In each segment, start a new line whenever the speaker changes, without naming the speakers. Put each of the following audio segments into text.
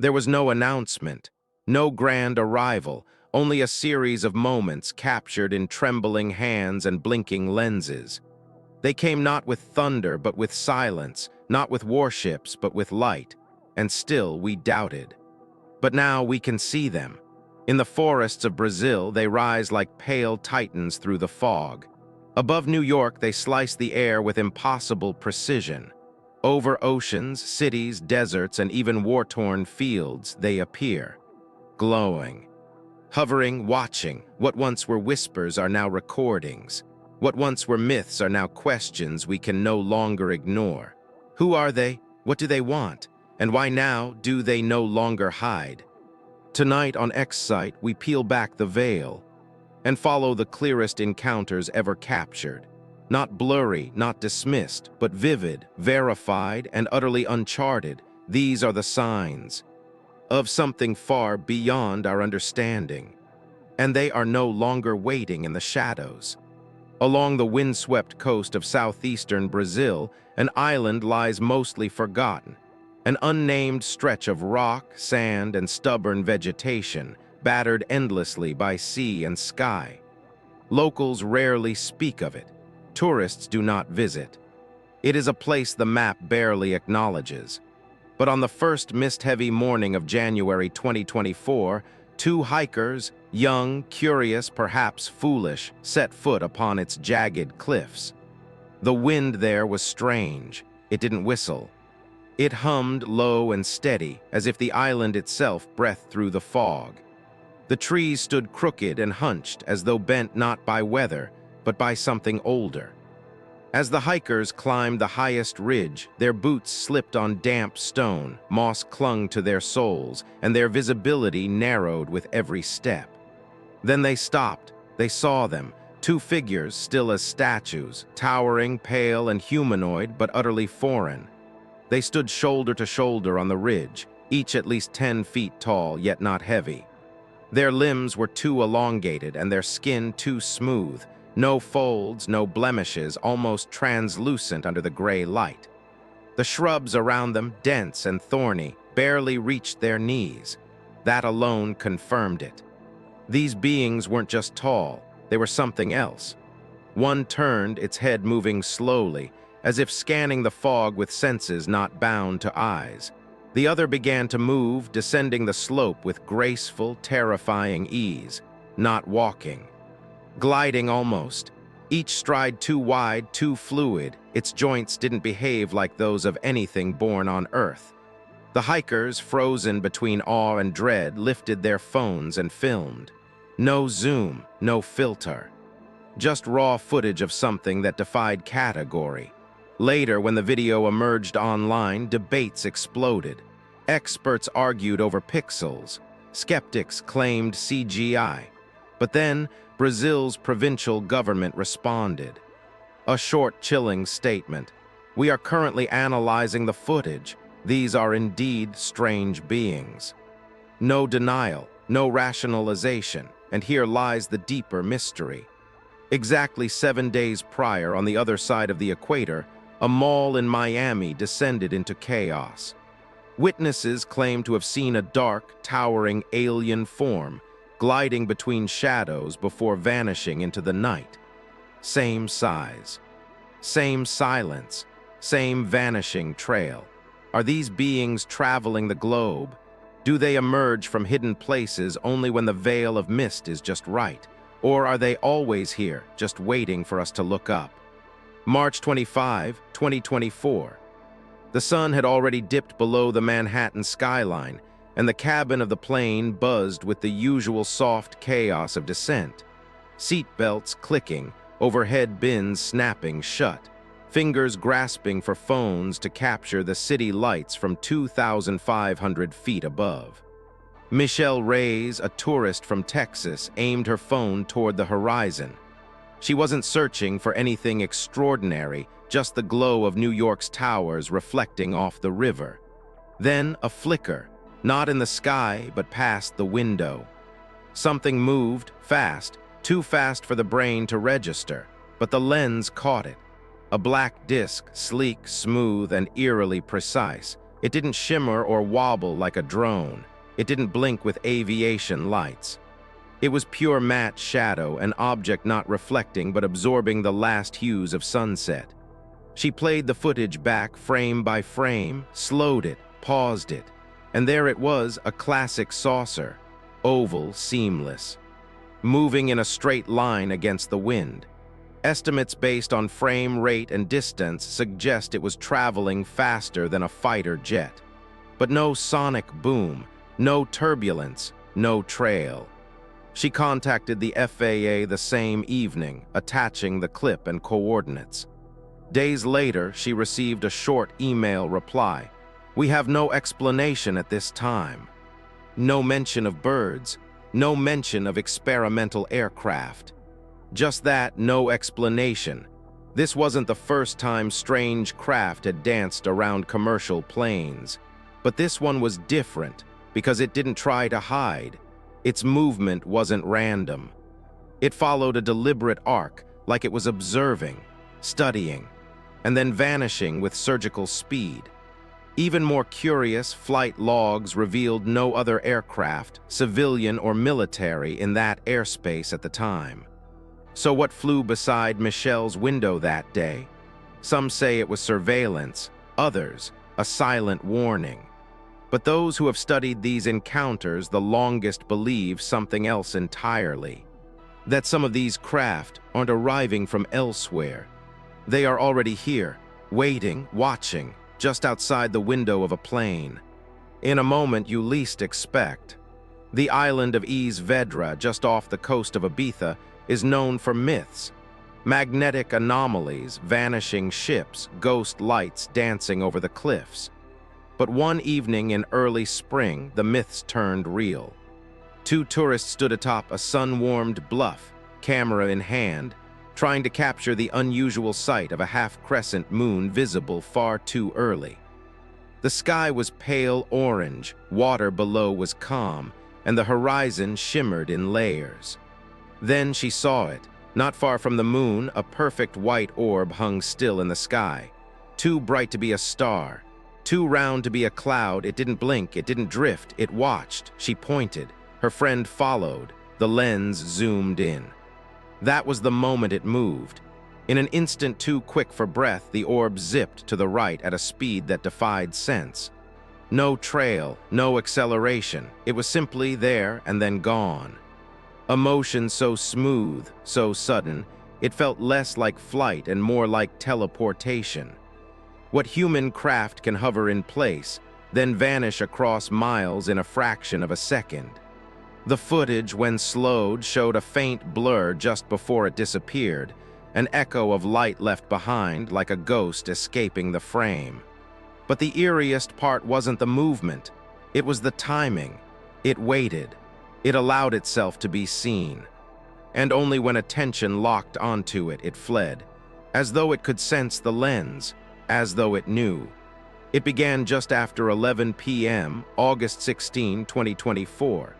There was no announcement, no grand arrival, only a series of moments captured in trembling hands and blinking lenses. They came not with thunder but with silence, not with warships but with light, and still we doubted. But now we can see them. In the forests of Brazil, they rise like pale titans through the fog. Above New York, they slice the air with impossible precision. Over oceans, cities, deserts, and even war-torn fields, they appear, glowing. Hovering, watching, what once were whispers are now recordings. What once were myths are now questions we can no longer ignore. Who are they? What do they want? And why now do they no longer hide? Tonight on X-Site, we peel back the veil and follow the clearest encounters ever captured. Not blurry, not dismissed, but vivid, verified, and utterly uncharted. These are the signs of something far beyond our understanding. And they are no longer waiting in the shadows. Along the windswept coast of southeastern Brazil, an island lies mostly forgotten. An unnamed stretch of rock, sand, and stubborn vegetation, battered endlessly by sea and sky. Locals rarely speak of it. Tourists do not visit. It is a place the map barely acknowledges. But on the first mist-heavy morning of January 2024, two hikers, young, curious, perhaps foolish, set foot upon its jagged cliffs. The wind there was strange. It didn't whistle. It hummed low and steady, as if the island itself breathed through the fog. The trees stood crooked and hunched, as though bent not by weather, but by something older. As the hikers climbed the highest ridge, their boots slipped on damp stone, moss clung to their soles, and their visibility narrowed with every step. Then they stopped. They saw them, two figures still as statues, towering, pale, and humanoid, but utterly foreign. They stood shoulder to shoulder on the ridge, each at least 10 feet tall, yet not heavy. Their limbs were too elongated and their skin too smooth, no folds, no blemishes, almost translucent under the gray light. The shrubs around them, dense and thorny, barely reached their knees. That alone confirmed it. These beings weren't just tall, they were something else. One turned, its head moving slowly, as if scanning the fog with senses not bound to eyes. The other began to move, descending the slope with graceful, terrifying ease, not walking. Gliding almost, each stride too wide, too fluid, its joints didn't behave like those of anything born on Earth. The hikers, frozen between awe and dread, lifted their phones and filmed. No zoom, no filter. Just raw footage of something that defied category. Later, when the video emerged online, debates exploded. Experts argued over pixels. Skeptics claimed CGI. But then, Brazil's provincial government responded. A short, chilling statement. "We are currently analyzing the footage. These are indeed strange beings." No denial, no rationalization, and here lies the deeper mystery. Exactly 7 days prior, on the other side of the equator, a mall in Miami descended into chaos. Witnesses claim to have seen a dark, towering alien form, gliding between shadows before vanishing into the night. Same size, same silence, same vanishing trail. Are these beings traveling the globe? Do they emerge from hidden places only when the veil of mist is just right? Or are they always here, just waiting for us to look up? March 25, 2024. The sun had already dipped below the Manhattan skyline, and the cabin of the plane buzzed with the usual soft chaos of descent. Seat belts clicking, overhead bins snapping shut, fingers grasping for phones to capture the city lights from 2,500 feet above. Michelle Reyes, a tourist from Texas, aimed her phone toward the horizon. She wasn't searching for anything extraordinary, just the glow of New York's towers reflecting off the river. Then a flicker, not in the sky, but past the window. Something moved, fast, too fast for the brain to register, but the lens caught it. A black disc, sleek, smooth, and eerily precise, It didn't shimmer or wobble like a drone. It didn't blink with aviation lights. It was pure matte shadow, an object not reflecting but absorbing the last hues of sunset. She played the footage back frame by frame, slowed it, paused it, and there it was, a classic saucer, oval, seamless, moving in a straight line against the wind. Estimates based on frame rate and distance suggest it was traveling faster than a fighter jet. But no sonic boom, no turbulence, no trail. She contacted the FAA the same evening, attaching the clip and coordinates. Days later, she received a short email reply. "We have no explanation at this time." No mention of birds, no mention of experimental aircraft. Just that, no explanation. This wasn't the first time strange craft had danced around commercial planes. But this one was different because it didn't try to hide. Its movement wasn't random. It followed a deliberate arc, like it was observing, studying, and then vanishing with surgical speed. Even more curious, flight logs revealed no other aircraft, civilian or military, in that airspace at the time. So what flew beside Michelle's window that day? Some say it was surveillance, others, a silent warning. But those who have studied these encounters the longest believe something else entirely. That some of these craft aren't arriving from elsewhere. They are already here, waiting, watching, just outside the window of a plane. In a moment you least expect. The island of East Vedra, just off the coast of Ibiza, is known for myths. Magnetic anomalies, vanishing ships, ghost lights dancing over the cliffs. But one evening in early spring, the myths turned real. Two tourists stood atop a sun-warmed bluff, camera in hand, trying to capture the unusual sight of a half-crescent moon visible far too early. The sky was pale orange, water below was calm, and the horizon shimmered in layers. Then she saw it. Not far from the moon, a perfect white orb hung still in the sky. Too bright to be a star, too round to be a cloud. It didn't blink, it didn't drift, it watched. She pointed. Her friend followed. The lens zoomed in. That was the moment it moved. In an instant too quick for breath, the orb zipped to the right at a speed that defied sense. No trail, no acceleration. It was simply there and then gone. A motion so smooth, so sudden, it felt less like flight and more like teleportation. What human craft can hover in place, then vanish across miles in a fraction of a second. The footage, when slowed, showed a faint blur just before it disappeared, an echo of light left behind, like a ghost escaping the frame. But the eeriest part wasn't the movement. It was the timing. It waited. It allowed itself to be seen. And only when attention locked onto it, it fled, as though it could sense the lens, as though it knew. It began just after 11 p.m., August 16, 2024.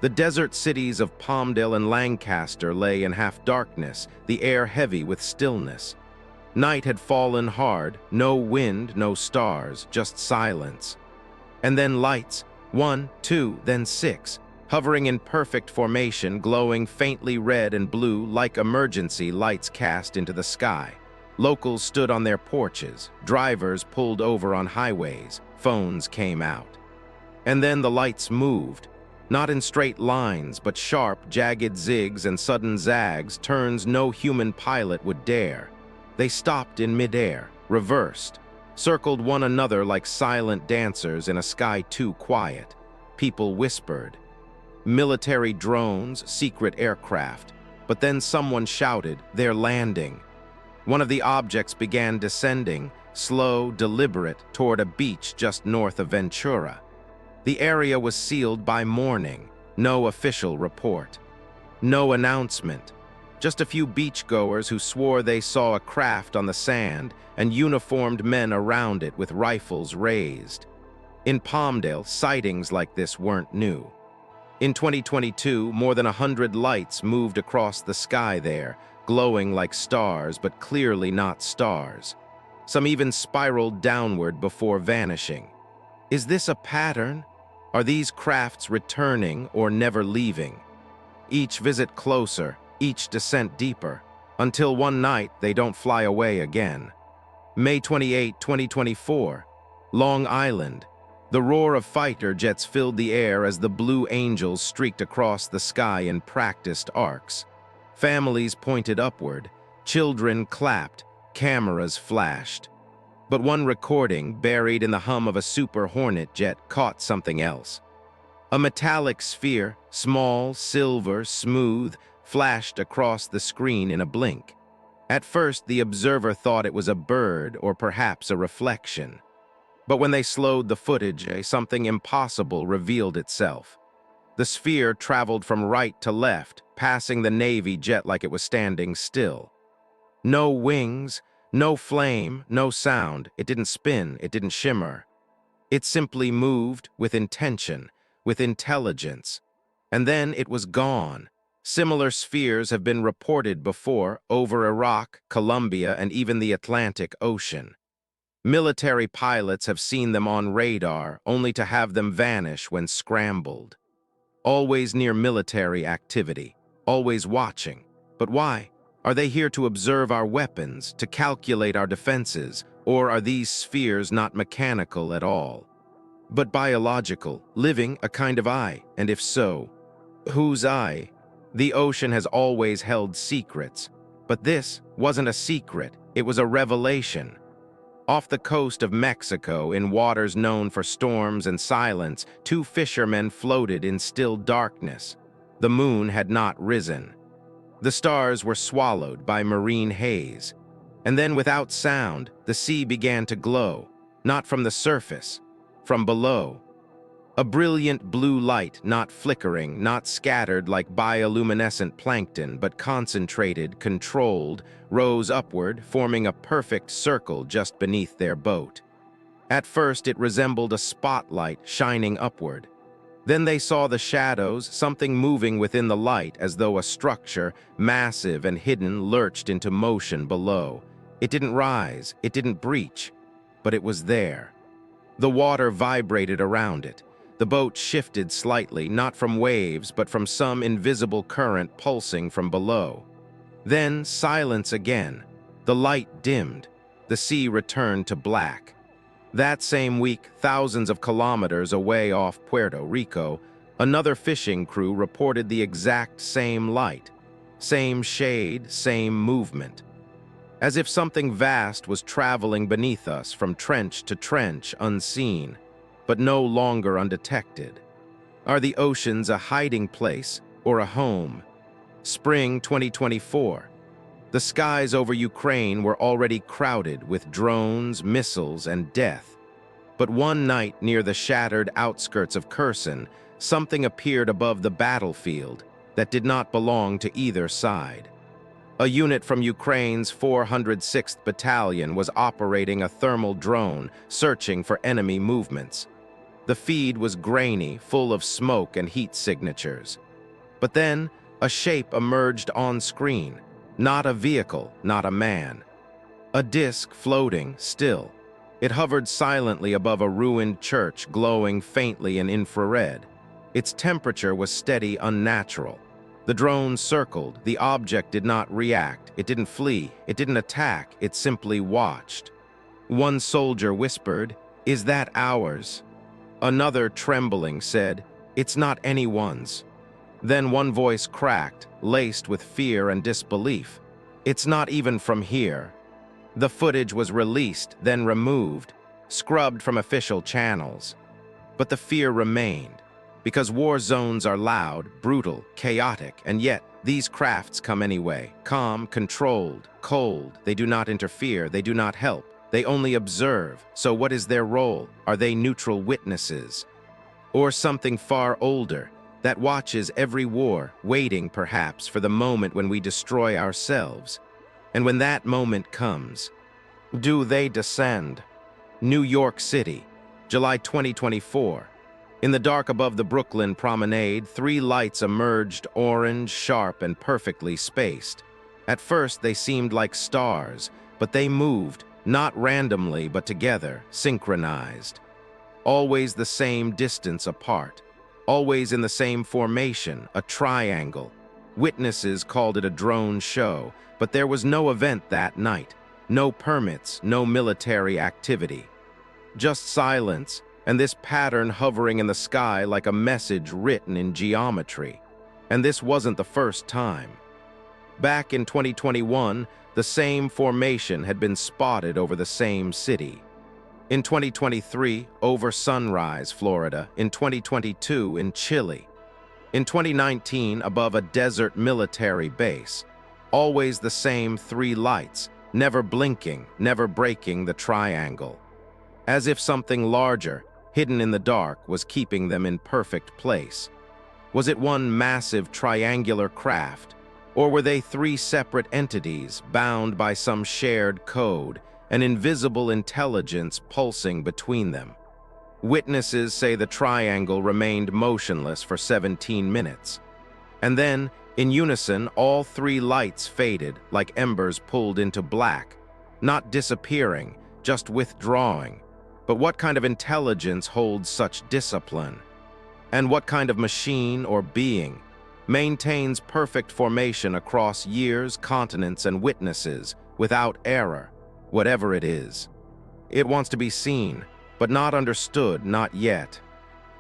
The desert cities of Palmdale and Lancaster lay in half-darkness, the air heavy with stillness. Night had fallen hard, no wind, no stars, just silence. And then lights, 1, 2, then 6, hovering in perfect formation, glowing faintly red and blue like emergency lights cast into the sky. Locals stood on their porches, drivers pulled over on highways, phones came out. And then the lights moved, not in straight lines, but sharp, jagged zigs and sudden zags, turns no human pilot would dare. They stopped in midair, reversed, circled one another like silent dancers in a sky too quiet. People whispered. Military drones, secret aircraft. But then someone shouted, "They're landing." One of the objects began descending, slow, deliberate, toward a beach just north of Ventura. The area was sealed by morning, no official report. No announcement. Just a few beachgoers who swore they saw a craft on the sand and uniformed men around it with rifles raised. In Palmdale, sightings like this weren't new. In 2022, more than 100 lights moved across the sky there, glowing like stars, but clearly not stars. Some even spiraled downward before vanishing. Is this a pattern? Are these crafts returning or never leaving? Each visit closer, each descent deeper, until one night they don't fly away again. May 28, 2024, Long Island. The roar of fighter jets filled the air as the Blue Angels streaked across the sky in practiced arcs. Families pointed upward, children clapped, cameras flashed. But one recording, buried in the hum of a Super Hornet jet, caught something else. A metallic sphere, small, silver, smooth, flashed across the screen in a blink. At first, the observer thought it was a bird or perhaps a reflection. But when they slowed the footage, something impossible revealed itself. The sphere traveled from right to left, passing the Navy jet like it was standing still. No wings, no flame, no sound. It didn't spin, it didn't shimmer. It simply moved with intention, with intelligence. And then it was gone. Similar spheres have been reported before over Iraq, Colombia, and even the Atlantic Ocean. Military pilots have seen them on radar, only to have them vanish when scrambled. Always near military activity, always watching. But why? Are they here to observe our weapons, to calculate our defenses, or are these spheres not mechanical at all, but biological, living, a kind of eye? And if so, whose eye? The ocean has always held secrets, but this wasn't a secret, it was a revelation. Off the coast of Mexico, in waters known for storms and silence, two fishermen floated in still darkness. The moon had not risen. The stars were swallowed by marine haze. And then, without sound, the sea began to glow, not from the surface, from below. A brilliant blue light, not flickering, not scattered like bioluminescent plankton, but concentrated, controlled, rose upward, forming a perfect circle just beneath their boat. At first, it resembled a spotlight shining upward. Then they saw the shadows, something moving within the light as though a structure, massive and hidden, lurched into motion below. It didn't rise, it didn't breach, but it was there. The water vibrated around it. The boat shifted slightly, not from waves, but from some invisible current pulsing from below. Then silence again. The light dimmed. The sea returned to black. That same week, thousands of kilometers away off Puerto Rico, another fishing crew reported the exact same light. Same shade, same movement. As if something vast was traveling beneath us from trench to trench, unseen, but no longer undetected. Are the oceans a hiding place or a home? Spring 2024. The skies over Ukraine were already crowded with drones, missiles, and death. But one night near the shattered outskirts of Kherson, something appeared above the battlefield that did not belong to either side. A unit from Ukraine's 406th Battalion was operating a thermal drone, searching for enemy movements. The feed was grainy, full of smoke and heat signatures. But then, a shape emerged on screen. Not a vehicle, not a man. A disc floating, still. It hovered silently above a ruined church, glowing faintly in infrared. Its temperature was steady, unnatural. The drone circled. The object did not react. It didn't flee. It didn't attack. It simply watched. One soldier whispered, "Is that ours?" Another, trembling, said, "It's not anyone's." Then one voice cracked, laced with fear and disbelief. "It's not even from here." The footage was released, then removed, scrubbed from official channels. But the fear remained, because war zones are loud, brutal, chaotic, and yet these crafts come anyway, calm, controlled, cold. They do not interfere, they do not help. They only observe. So what is their role? Are they neutral witnesses? Or something far older, that watches every war, waiting perhaps for the moment when we destroy ourselves? And when that moment comes, do they descend? New York City, July 2024. In the dark above the Brooklyn promenade, three lights emerged, orange, sharp, and perfectly spaced. At first, they seemed like stars, but they moved, not randomly, but together, synchronized. always the same distance apart, always in the same formation, a triangle. Witnesses called it a drone show, but there was no event that night, no permits, no military activity. Just silence, and this pattern hovering in the sky like a message written in geometry. And this wasn't the first time. Back in 2021, the same formation had been spotted over the same city. In 2023, over Sunrise, Florida. In 2022, in Chile. In 2019, above a desert military base. Always the same three lights, never blinking, never breaking the triangle. As if something larger, hidden in the dark, was keeping them in perfect place. Was it one massive triangular craft, or were they three separate entities bound by some shared code, an invisible intelligence pulsing between them? Witnesses say the triangle remained motionless for 17 minutes. And then, in unison, all three lights faded like embers pulled into black, not disappearing, just withdrawing. But what kind of intelligence holds such discipline? And what kind of machine or being maintains perfect formation across years, continents, and witnesses without error, whatever it is? It wants to be seen, but not understood, not yet.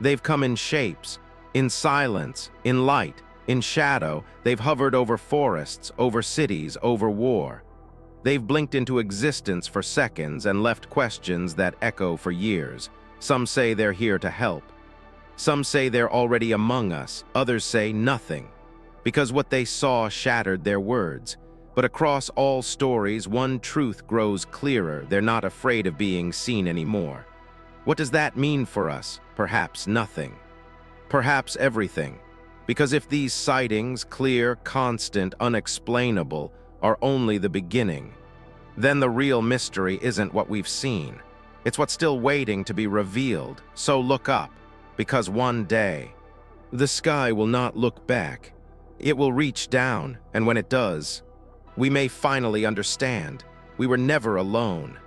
They've come in shapes, in silence, in light, in shadow. They've hovered over forests, over cities, over war. They've blinked into existence for seconds and left questions that echo for years. Some say they're here to help. Some say they're already among us. Others say nothing, because what they saw shattered their words. But across all stories, one truth grows clearer: they're not afraid of being seen anymore. What does that mean for us? Perhaps nothing. Perhaps everything. Because if these sightings, clear, constant, unexplainable, are only the beginning, then the real mystery isn't what we've seen. It's what's still waiting to be revealed. So look up, because one day, the sky will not look back. It will reach down, and when it does, we may finally understand we were never alone.